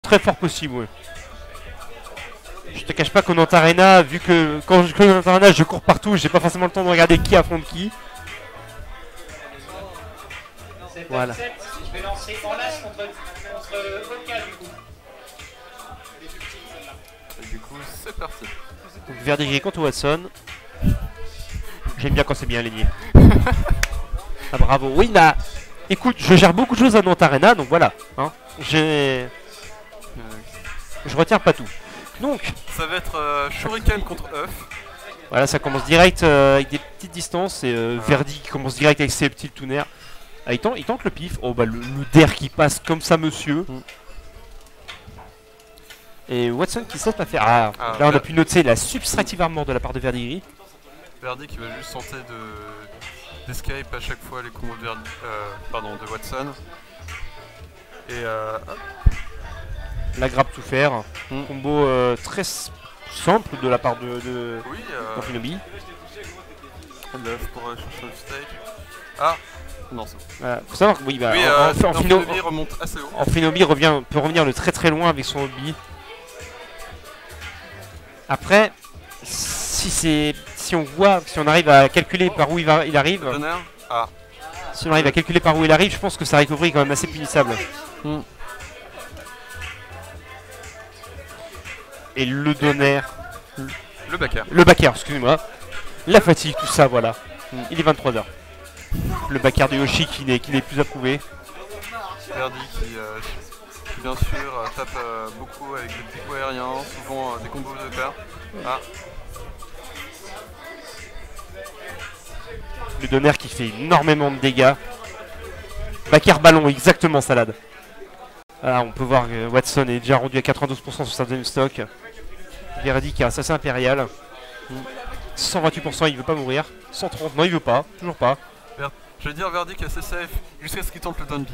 très fort possible, ouais. Je te cache pas qu'au Nantes Arena, vu que quand je joue au Nantes Arena, je cours partout, j'ai pas forcément le temps de regarder qui affronte qui. Voilà. Je vais lancer en lâche contre Oka du coup. Et du coup, c'est parti. Donc Verdigris contre Watson. J'aime bien quand c'est bien aligné. Ah bravo. Oui, là, écoute, je gère beaucoup de choses à Nantes Arena, donc voilà. Hein. Je retiens pas tout. Donc, ça va être Shuriken contre Huff. Voilà, ça commence direct avec des petites distances et Verdi qui commence direct avec ses petits tuners. Ah, il tente le pif. Oh bah le der qui passe comme ça, monsieur. Et Watson qui saute pas faire. Ah, là on a pu noter la subtractive armor de la part de Verdigris. Verdi qui va juste tenter d'escape à chaque fois les combos de de Watson. Et hop. La grappe tout faire. Combo très simple de la part de Finobi. L'œuf pour chercher le steak. Ah non, ça. Faut savoir que oui, bah, Finobi remonte assez haut. Finobi peut revenir de très très loin avec son hobby. Après, si on arrive à calculer par où il arrive. Si on arrive à calculer par où il arrive, je pense que sa recovery est quand même assez punissable. Et le donner. Le backer. Le backer, excusez-moi. La fatigue, tout ça, voilà. Il est 23h. Le backer de Yoshi qui n'est plus approuvé. Verdi qui bien sûr tape beaucoup avec des petits coups aériens, souvent des combos de paire. Ah. Le donner qui fait énormément de dégâts. Backer ballon, exactement, salade. Voilà, on peut voir que Watson est déjà rendu à 92% sur sa deuxième stock. Verdi qui est assassin impérial. 128%, il veut pas mourir. 130, non il veut pas, toujours pas. Je vais dire Verdi qui est assez safe jusqu'à ce qu'il tente le down B.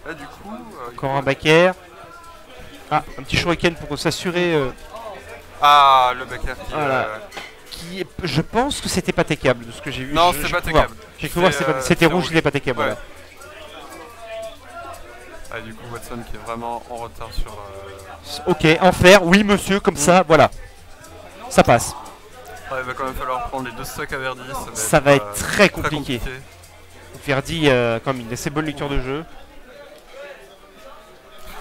Là du coup... encore un backer. Ah, un petit shuriken pour s'assurer... Ah, le backer qui... Voilà. Je pense que c'était pas takeable de ce que j'ai vu. Non, c'était pas takeable. J'ai cru voir que c'était rouge, il n'est pas takeable. Ouais. Ah, du coup, Watson qui est vraiment en retard sur... Ok, enfer, oui monsieur, comme ça, voilà. Ça passe. Ouais, il va quand même falloir prendre les deux stocks à Verdi. Ça va être très compliqué. Verdi, quand même, il a assez bonne lecture de jeu.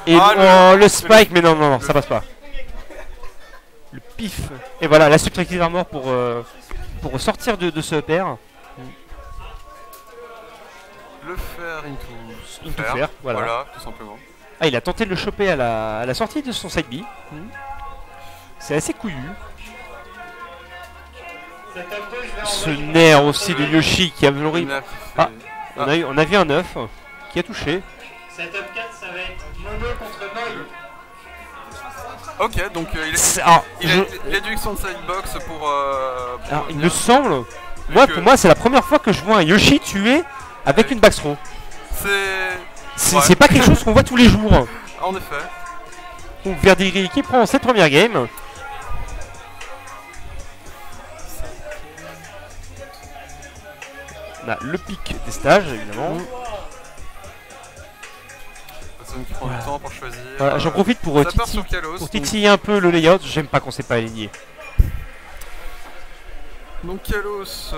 Et le spike, mais non, ça passe pas. Le pif. Et voilà, la subtractive armor pour sortir de ce pair. Le faire into faire, voilà, tout simplement. Ah, il a tenté de le choper à la sortie de son side B. C'est assez couillu. Ce nerf aussi de Yoshi qui a valoré. Ah, on a vu un œuf qui a touché. Cette top 4, ça va être Mono contre Moy. Ok, donc il a l'éducation de sidebox pour alors, il me semble, pour moi, c'est la première fois que je vois un Yoshi tuer avec une backthrow. C'est pas quelque chose qu'on voit tous les jours. En effet. Donc Verdigris qui prend cette première game. On a le pic des stages, évidemment. Qui prend du temps pour choisir. Voilà, j'en profite pour titiller un peu le layout. J'aime pas qu'on s'est pas aligné. Donc Kalos,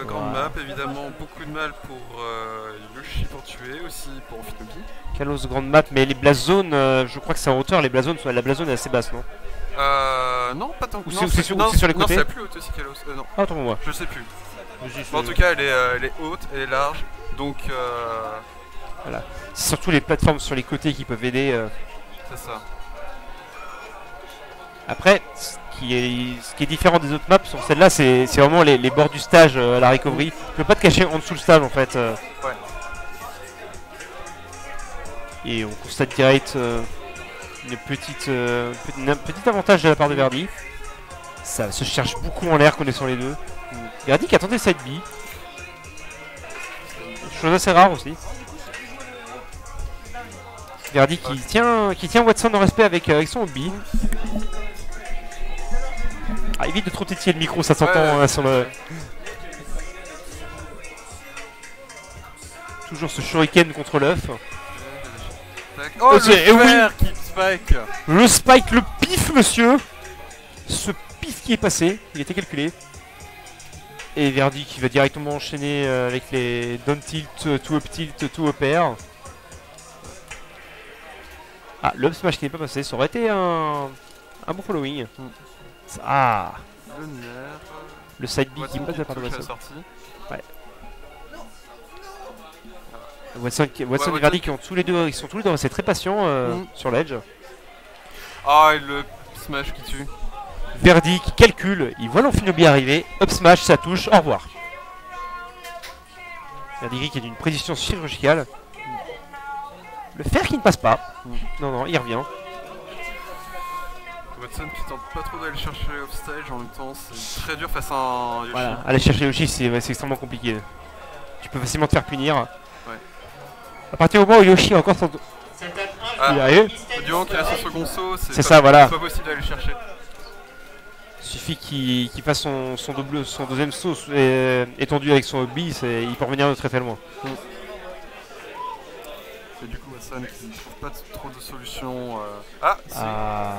grande map, évidemment, beaucoup de mal pour Yoshi pour tuer, aussi pour Finobi. Kalos, grande map, mais les blast zones, je crois que c'est en hauteur, la blast zone est assez basse, non? Non, pas tant que ça. C'est sur les côtés? Non, c'est la plus haute aussi, Kalos. Non. Ah, attends, moi. Je sais plus. En tout cas, elle est haute, elle est large, donc... Voilà. C'est surtout les plateformes sur les côtés qui peuvent aider. C'est ça. Après, ce qui est différent des autres maps sur celle-là, c'est vraiment les bords du stage à la recovery. Tu peux pas te cacher en dessous le stage en fait. Ouais. Et on constate direct un petit avantage de la part de Verdi. Ça se cherche beaucoup en l'air connaissant les deux. Verdi qui a tenté side B. Chose assez rare aussi. Verdi qui tient Watson en respect avec son hobby. Ah, évite de trop tétiller le micro, ça s'entend sur le... Toujours ce shuriken contre l'œuf. Oh, le Et oui. fer qui spike. Le spike, le pif, monsieur. Ce pif qui est passé, il était calculé. Et Verdi qui va directement enchaîner avec les down tilt, to up tilt, to up air. Ah, l'up smash qui n'est pas passé, ça aurait été un bon following. Ah, Le nerf. le side B qui Watson passe qui la part de touche la Watson. sortie. Watson et Watson Verdi qui ont tous les deux, ils sont tous les deux restés très patients sur l'edge. Ah, et le smash qui tue. Verdi qui calcule, il voit l'Amphinobi arriver, up smash, ça touche, au revoir. Verdi qui est d'une précision chirurgicale. Le fer qui ne passe pas. Non, non, il revient. Watson qui tente pas trop d'aller chercher off stage, en même temps c'est très dur face à un Yoshi. Voilà, aller chercher Yoshi, c'est extrêmement compliqué. Tu peux facilement te faire punir. Ouais. À partir du moment où Yoshi a encore son... Ah, Il arrive. du moment qu'il a son second saut, C'est ça, voilà. pas possible d'aller le chercher. Suffit qu'il fasse son deuxième saut étendu avec son hobby, il peut revenir de très très loin. Et du coup Watson qui ne trouve pas trop de solutions. Ah, si. Ah.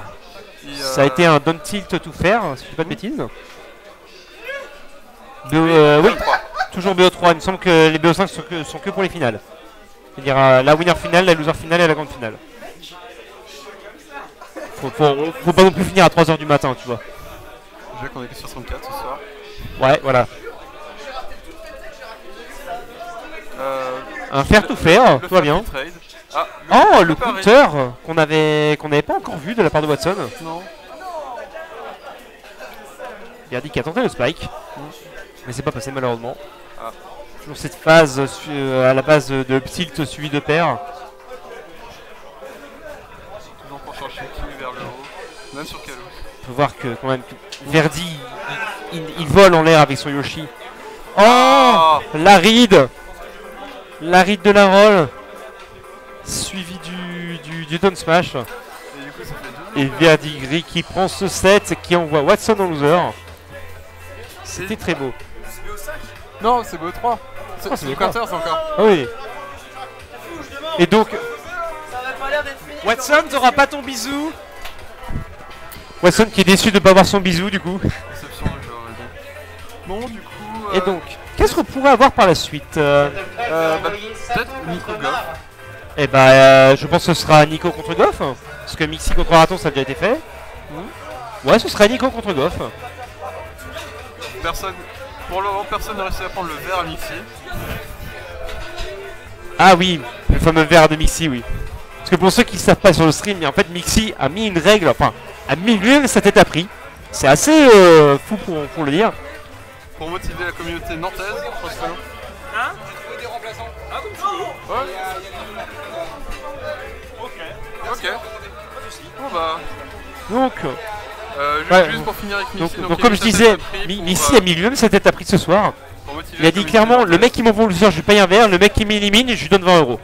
Et, Ça a été un down tilt tout faire, si je dis pas de bêtises. Oui, toujours BO3. Il me semble que les BO5 sont que pour les finales. C'est-à-dire la winner finale, la loser finale et la grande finale. Faut pas non plus finir à 3h du matin, tu vois. Déjà qu'on est que 64 ce soir. Ouais, voilà. Un faire tout faire, tout va bien. Trade. Ah, Oh, le pareil. counter qu'on n'avait pas encore vu de la part de Watson. Non. Verdi qui a tenté le spike, mais c'est pas passé malheureusement. Ah. Toujours cette phase à la base de tilt suivi de paire. Toujours pour chercher qui vers le haut. Même sur Kalo. On peut voir que quand même Verdi il vole en l'air avec son Yoshi. Oh, Ah. la ride de la roll suivi du down smash. Et du coup ça fait deux. Et Verdi Gris qui prend ce set qui envoie Watson en loser. C'était très beau. Non, c'est BO3. c'est C'est du BO3. counter, c'est encore. Ah oui. Et donc Ça n'a pas l'air d'être fini. Watson, t'auras pas ton bisou. Watson qui est déçu de pas avoir son bisou du coup. Déception de joueur. Bon, du coup. Et donc, qu'est-ce qu'on pourrait avoir par la suite Peut-être Nico Goff. Eh bah, je pense que ce sera Nico contre Goff. Parce que Mixi contre Raton, ça a déjà été fait. Ouais, ce sera Nico contre Goff. Pour le moment, personne n'a réussi à prendre le verre à Mixi. Ah oui, le fameux verre de Mixi, oui. Parce que pour ceux qui ne savent pas sur le stream, mais en fait Mixi a mis une règle, enfin, a mis lui-même sa tête à prix. C'est assez fou pour le dire. Pour motiver la communauté nantaise, principalement. Hein? Ouais. Ok. Bon bah. Donc, Juste pour finir avec Mixi. donc comme je disais, Mixi a mis lui-même sa tête à prix ce soir. Il a dit clairement, le mec qui m'envoie le loser, je lui paye un verre, le mec qui m'élimine, je lui donne 20 €.